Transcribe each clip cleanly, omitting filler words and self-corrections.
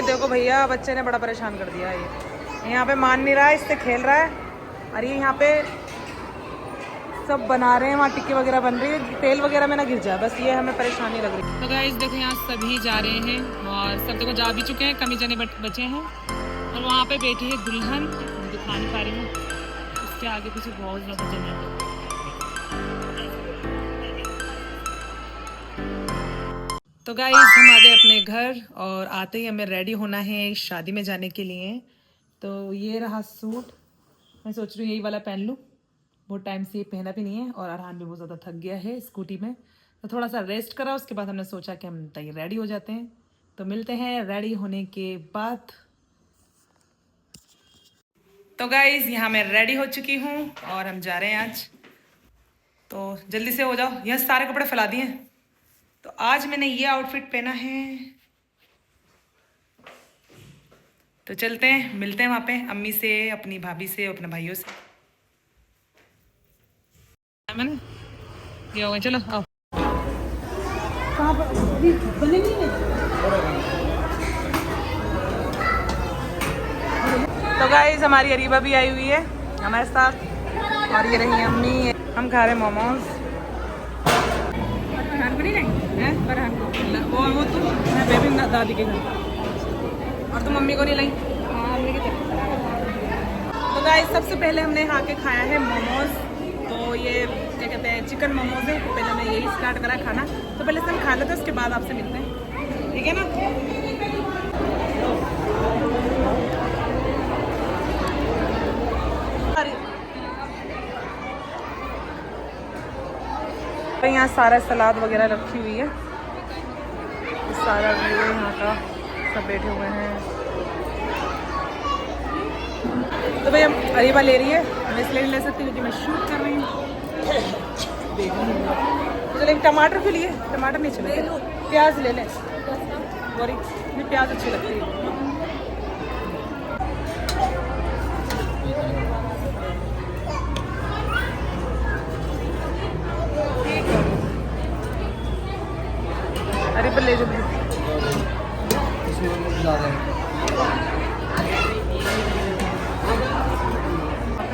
देखो भैया, बच्चे ने बड़ा परेशान कर दिया ये यहाँ पे मान नहीं रहा है, इससे खेल रहा है। और ये यहाँ पे सब बना रहे हैं, वहाँ टिक्की वगैरह बन रही है, तेल वगैरह में ना गिर जाए, बस ये हमें परेशानी लग रही है। तो गाइस देखो यहाँ सभी जा रहे हैं और सब देखो जा भी चुके हैं, कमी जने बचे हैं। और वहाँ पे बैठी है दुल्हन, दिखा नहीं पा रही हूँ, उसके आगे पीछे बहुत ज़्यादा जने हैं। तो गाइस हम आ गए अपने घर और आते ही हमें रेडी होना है शादी में जाने के लिए। तो ये रहा सूट, मैं सोच रही हूँ यही वाला पहन लूँ, बहुत टाइम से ये पहना भी नहीं है और अरहान भी बहुत ज़्यादा थक गया है स्कूटी में, तो थोड़ा सा रेस्ट करा। उसके बाद हमने सोचा कि हम तैयार रेडी हो जाते हैं। तो मिलते हैं रेडी होने के बाद। तो गाइस यहाँ मैं रेडी हो चुकी हूँ और हम जा रहे हैं आज। तो जल्दी से हो जाओ, यह सारे कपड़े फैला दिए। तो आज मैंने ये आउटफिट पहना है। तो चलते हैं, मिलते हैं वहाँ पे अम्मी से, अपनी भाभी से, अपने भाइयों से। मैंने ये हो गया, चलो आओ। कहाँ पर बनेगी? तो गाइस हमारी अरीबा भी आई हुई है हमारे साथ और ये रही अम्मी। हम खा रहे मोमोज। फरहान को नहीं लाई हैं? फरहान को वो तो मैं बेबी दादी के घर, और तुम मम्मी को नहीं लाई? हाँ मम्मी के। तो गाइस सबसे पहले हमने यहाँ के खाया है मोमोज। तो ये क्या कहते हैं, चिकन मोमोज है। तो पहले मैं यही स्टार्ट करा खाना, तो पहले से हम खा लेते हैं, उसके बाद आपसे मिलते हैं, ठीक है ना? तो यहाँ सारा सलाद वगैरह रखी हुई है, सारा व्यू है यहाँ का, सब बैठे हुए हैं। तो भाई हम अरीबा ले रही है, मैं इसलिए नहीं ले सकती क्योंकि मैं शूट कर रही हूँ। चलो टमाटर के लिए, टमाटर नहीं चले, प्याज ले लें। सॉरी, मुझे प्याज अच्छी लगती है। अरे ले जो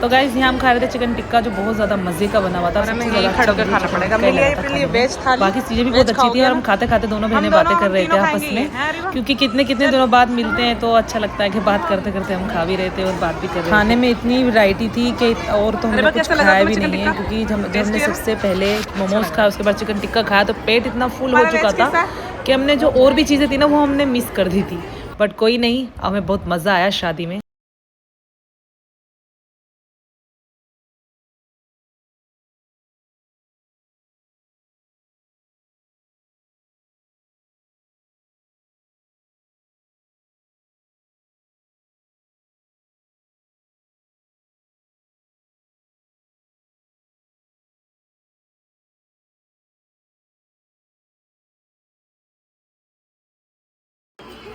तो गाइस यहाँ हम खा रहे थे चिकन टिक्का, जो बहुत ज़्यादा मज़े का बना हुआ था। हमें यही खड़े होकर खाना पड़ेगा। मेरे लिए वेज थाली, बाकी चीज़ें भी बहुत अच्छी थी और हम खाते खाते दोनों बहनें बातें कर रहे थे आपस में, क्योंकि कितने कितने दिनों बाद मिलते हैं तो अच्छा लगता है कि बात करते करते हम खा भी रहे थे और बात भी कर रहे थे। खाने में इतनी वैरायटी थी कि और तो हमने कुछ खाया भी नहीं है, क्योंकि हमने सबसे पहले मोमोज खाया, उसके बाद चिकन टिक्का खाया, तो पेट इतना फुल हो चुका था कि हमने जो और भी चीज़ें थी ना वो हमने मिस कर दी थी। बट कोई नहीं, हमें बहुत मज़ा आया शादी में।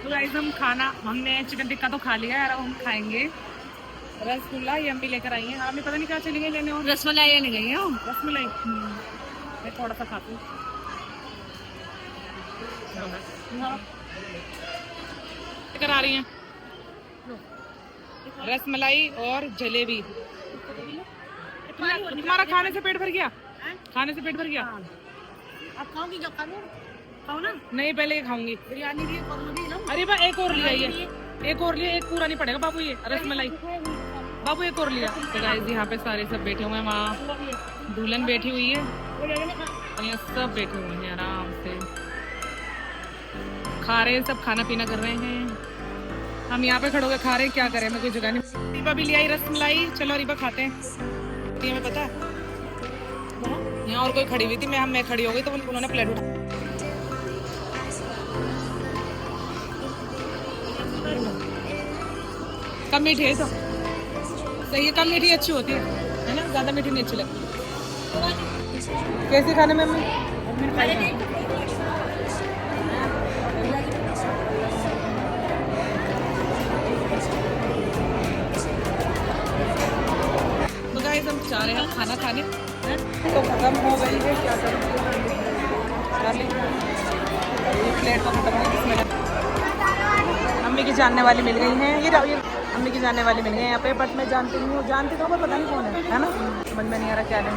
तो गाइस हम हमने चिकन टिक्का तो खा लिया है, अब हम खाएंगे रसगुल्ला। ये अम्मी लेकर आई है, हमें पता नहीं कहाँ चली गई लेने, और रसमलाई लेने गई है। रसमलाई मैं थोड़ा सा खाती हूँ। लेकर आ रही हैं रसमलाई और जलेबी। तुम्हारा खाने से पेट भर गया? खाने से पेट भर गया? आप खाओगी? जो खा लो, खाओ ना। नहीं पहले ये खाऊंगी। बिरयानी भी अरे बा एक और लिया, ये एक और लिया, एक पूरा नहीं पड़ेगा बाबू ये रसमलाई। बाबू एक और लिया। तो गाइस यहाँ पे सारे सब बैठे हुए हैं, वहाँ दुल्हन बैठी हुई है और यहाँ सब बैठे हुए हैं आराम से खा रहे हैं, सब खाना पीना कर रहे हैं। हम यहाँ पे खड़े होकर खा रहे हैं, क्या करें, मैं कोई जगह नहीं। रीबा भी ले आई रसमलाई, चलो रीबा खाते हैं। हमें पता है यहाँ और कोई खड़ी हुई थी, मैं खड़ी हो गई तो उन्होंने प्लेट उठा। कम मीठी है तो सही है, कम मीठी अच्छी होती है ना, ज़्यादा मीठी नहीं अच्छी लगती। कैसी खाने में मम्मी? तो गाइस हम जा रहे हैं खाना खाने, तो खत्म हो गई है, क्या करूँ, प्लेट तो खत्म हो गई। मम्मी जानने वाली मिल गई हैं, ये अम्मी की जानने वाली मिल गई यहाँ पे, बट मैं जानती नहीं हूँ, जानती तो पर पता नहीं कौन है ना, समझ में नहीं आ रहा क्या लें।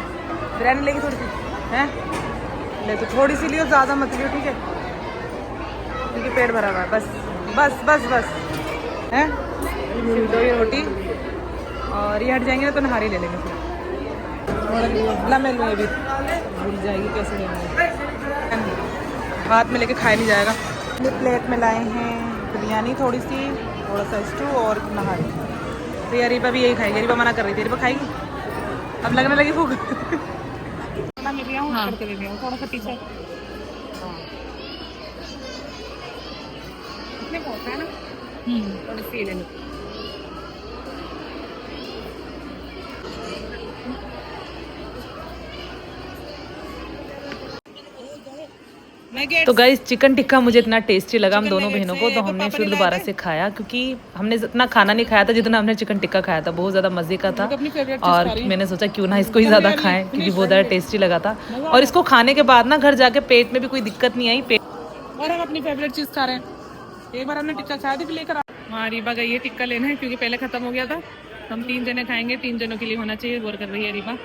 बिरयानी लेगी थोड़ी सी हैं, ले तो थोड़ी सी लियो, ज़्यादा मत लियो, ठीक है, क्योंकि पेट भरा हुआ है। बस बस बस बस हैं, दो ये रोटी और ये हट जाएंगे ना तो नहारी ले लेंगे फिर। लमेल में भी भूल जाएगी कैसे लेना, हाथ में लेके खाया नहीं जाएगा। ये प्लेट में लाए हैं बिरयानी थोड़ी सी, थोड़ा सा स्टू और नहारी। तो ये अरीबा भी यही खाएगी, अरीबा मना कर रही थी, अरीबा खाएगी, अब लगने लगी भूख। हाँ थोड़ा सा पीछे इतने बहुत है ना, थोड़ी सी ले लो। तो गाइस चिकन टिक्का मुझे इतना टेस्टी लगा हम दोनों बहनों को, तो हमने फिर दोबारा से खाया, क्योंकि हमने इतना खाना नहीं खाया था जितना हमने चिकन टिक्का खाया था, बहुत ज़्यादा मज़े का था। और मैंने सोचा क्यों ना इसको ही ज़्यादा खाएं, क्योंकि बहुत ज़्यादा टेस्टी लगा था। और इसको खाने के बाद ना घर जाके पेट में भी कोई दिक्कत नहीं आई। और हम अपनी फेवरेट चीज़ खा रहे हैं, एक बार हमने टिक्का खाया था लेकर। हाँ रीबा गई है टिक्का लेना है, क्योंकि पहले ख़त्म हो गया था। हम 3 जने खाएंगे, 3 जनों के लिए होना चाहिए, गौर कर रही है रीबा।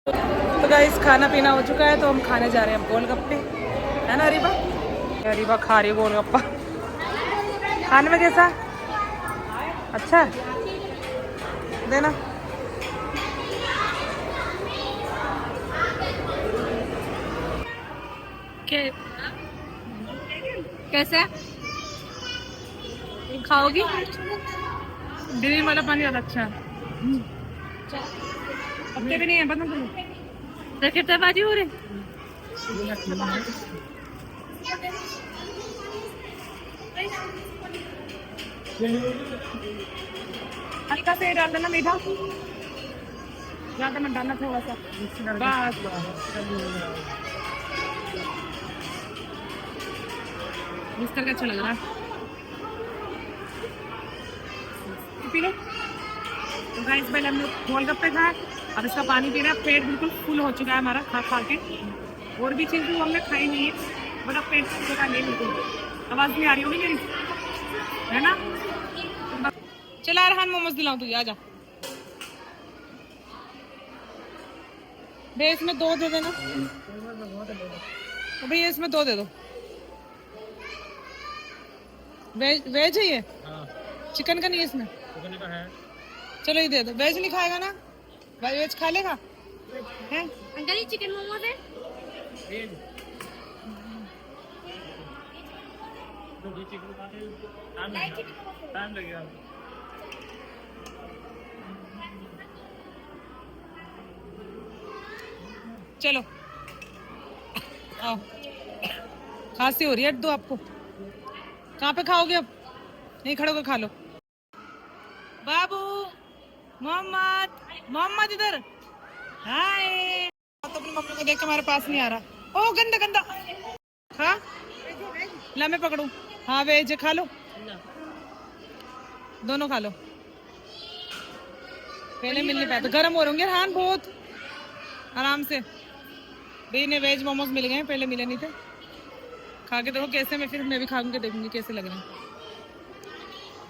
तो गाइस खाना पीना हो चुका है, तो हम खाने जा रहे हैं गोलगप्पे, है ना अरीबा? अरीबा खा रही है गोलगप्पा। खाने में कैसा अच्छा है? देना कैसा खाओगी? दिल्ली वाला पानी ज़्यादा अच्छा है, पत्ते भी नहीं है, पता नहीं कितने बाजी हो रहे। हल्का से डाल देना मीठा, ज़्यादा मत डालना, थोड़ा सा बस। मिक्स करके अच्छा लग रहा है, पी लो। तो गाइस पहले हमने गोलगप्पे खाए, अब इसका पानी पी रहा है, पेट बिल्कुल फुल हो चुका है हमारा खा खा के। और भी चीज़ हमने खाई नहीं है, बट अब पेट फुल का नहीं, बिल्कुल आवाज़ नहीं आ रही होगी मेरी, है ना? चला रहा मोमोज दिलाऊं तुझे, आजा। भैया इसमें 2 दे देना, भैया इसमें 2 दे दो। वेज है ये? चिकन का नहीं है इसमें? चिकन का है। चलो ये दे दो। वेज नहीं खाएगा ना? भाई वेज खा लेगा? हैं? अंकल ये चिकन मोमोज है? टाइम लगेगा। चलो आओ, खांसी हो रही है, दो आपको। कहाँ पे खाओगे अब? नहीं खड़े होकर खा लो। बाबू मोहम्मद, मोहम्मद इधर हाय। तो अपनी मम्मी को देख के हमारे पास नहीं आ रहा। ओ गंदा गंदा, हाँ ला मैं पकड़ू। हाँ वेज खा लो, दोनों खा लो। पहले मिल नहीं पाया तो गर्म हो होंगे हाँ बहुत आराम से। भाई ने वेज मोमोज मिल गए, पहले मिले नहीं थे। खा के देखो कैसे, मैं फिर मैं भी खा के देखूंगी कैसे लग रहे हैं,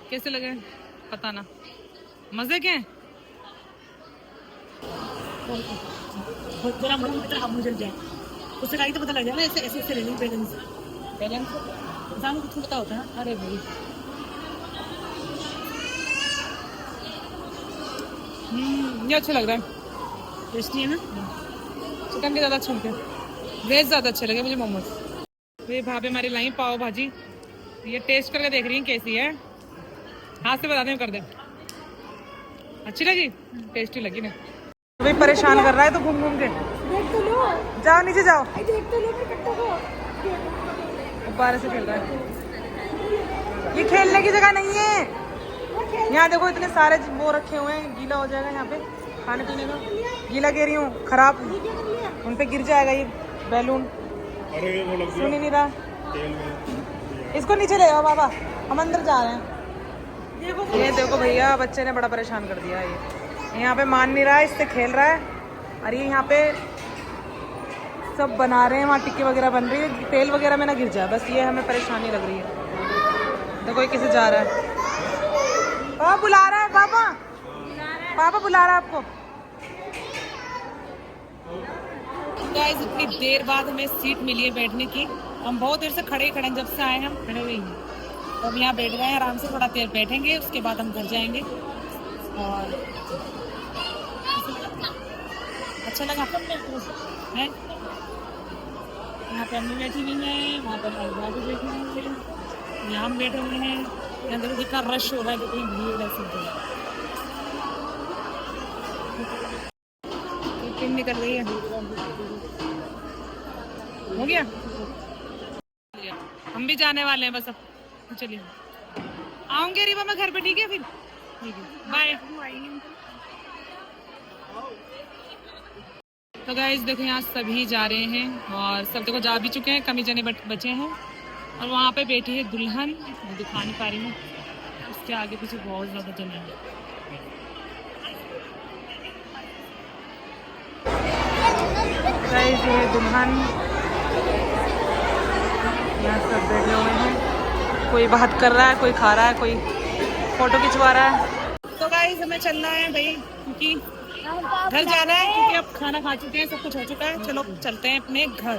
कैसे लगे पता ना, मजे के हैं। उससे गाड़ी तो पता लग जाए ना, ऐसे ऐसे ऐसे रेलिंग बैलेंस बैलेंस इंसान को पता होता है। अरे भाई ये अच्छा लग रहा है, टेस्टी है ना। चिकन के ज़्यादा अच्छे लगते हैं, वेज ज़्यादा अच्छे लगे मुझे मोमोज। ये भाभी हमारी लाई पाव भाजी, ये टेस्ट करके देख रही हैं कैसी है, हाथ से बता दें कर दे। अच्छी लगी? टेस्टी लगी ना। अभी परेशान कर रहा है तो घूम घूम के। जाओ नीचे जाओ, गुब्बारे से खेल रहा है। ये खेलने की जगह नहीं है, यहाँ देखो इतने सारे वो रखे हुए हैं, गीला हो जाएगा यहाँ पे खाने पीने का। गीला कह रही हूँ, खराब, उन पे गिर जाएगा ये बैलून। सुन ही नहीं रहा, इसको नीचे ले आओ बाबा, हम अंदर जा रहे हैं। ये देखो भैया, बच्चे ने बड़ा परेशान कर दिया। ये यहाँ पे मान नहीं रहा है, इससे खेल रहा है। और ये यहाँ पे सब बना रहे हैं, वहाँ टिक्की वगैरह बन रही है, तेल वगैरह में ना गिर जाए, बस ये हमें परेशानी लग रही है। देखो ये किसे जा रहा है, पापा बुला रहा है, पापा बुला रहा है आपको। गाइस इतनी देर बाद हमें सीट मिली है बैठने की। हम बहुत देर से खड़े हैं, जब से आए हम खड़े हुए हैं। तो हम यहाँ बैठ गए हैं आराम से, थोड़ा देर बैठेंगे, उसके बाद हम घर जाएंगे। और अच्छा लगा है। यहाँ पे अम्मी बैठी हुई है, वहाँ पर भी बैठी हुई है, यहाँ हम बैठे हुए हैं। यहाँ देखो कितना रश हो रहा है, कितनी भीड़ है। ट्रेन निकल रही है, हो गया। हम भी जाने वाले हैं बस अब, चलिए आऊंगे रीवा मैं घर पे, ठीक है फिर, ठीक है बाय। तो गाइस देखो यहाँ सभी जा रहे हैं और सब देखो जा भी चुके हैं, कमी जने बचे हैं। और वहाँ पे बैठी है दुल्हन, दिखा नहीं पा रही हूँ, उसके आगे पीछे बहुत ज़्यादा जने हैं। गाइस ये दुल्हन, यहाँ सब बैठे हुए हैं, कोई बात कर रहा है, कोई खा रहा है, कोई फोटो खिंचवा रहा है। तो गाइस हमें चलना है भाई, क्योंकि घर जाना है, क्योंकि अब खाना खा चुके हैं, सब कुछ हो चुका है। चलो चलते हैं अपने घर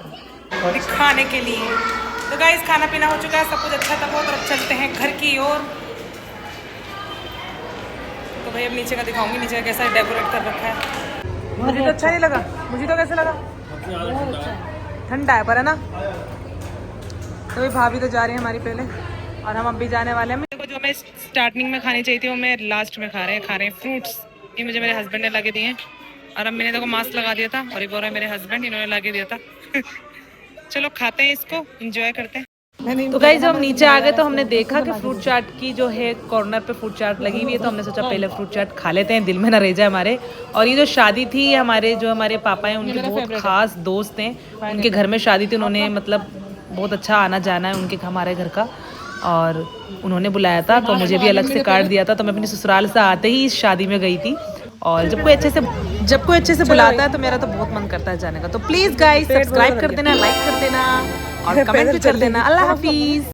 खाने के लिए। तो गाइस खाना पीना हो चुका है, सब कुछ अच्छा था बहुत, और अब चलते हैं घर की ओर। तो भाई अब नीचे का दिखाऊंगी, नीचे का कैसा डेकोरेट कर रखा है। मुझे तो अच्छा नहीं लगा, मुझे तो कैसे लगा, ठंडा है पर है ना। तो भाई भाभी तो जा रही है हमारी पहले, और हम अब भी जाने वाले हैं। जो मैं स्टार्टिंग में खानी चाहिए थी वो मैं लास्ट में खा रहे हैं फ्रूट्स। ये मुझे मेरे हस्बैंड ने लगे दिए हैं, और अब मैंने देखो मास्क लगा दिया था, और ये बोल रहा है मेरे हस्बैंड, इन्होंने लगे दिया था। चलो खाते हैं इसको, एंजॉय करते हैं। तो गाइस जब हम नीचे आ गए तो हमने देखा कि फ्रूट चाट की जो है कॉर्नर पे फ्रूट चाट लगी हुई है, तो हमने सोचा पहले फ्रूट चाट खा लेते हैं, दिल में ना रह जाए हमारे। और ये जो शादी थी, हमारे पापा हैं उनके बहुत खास दोस्त हैं, उनके घर में शादी थी, उन्होंने मतलब बहुत अच्छा आना जाना है उनके हमारे घर का, और उन्होंने बुलाया था, तो मुझे भी अलग से कार्ड दिया था। तो मैं अपनी ससुराल से आते ही इस शादी में गई थी, और जब कोई अच्छे से बुलाता है तो मेरा तो बहुत मन करता है जाने का। तो प्लीज गाइस सब्सक्राइब कर देना, लाइक कर देना और कमेंट भी कर देना। अल्लाह हाफिज।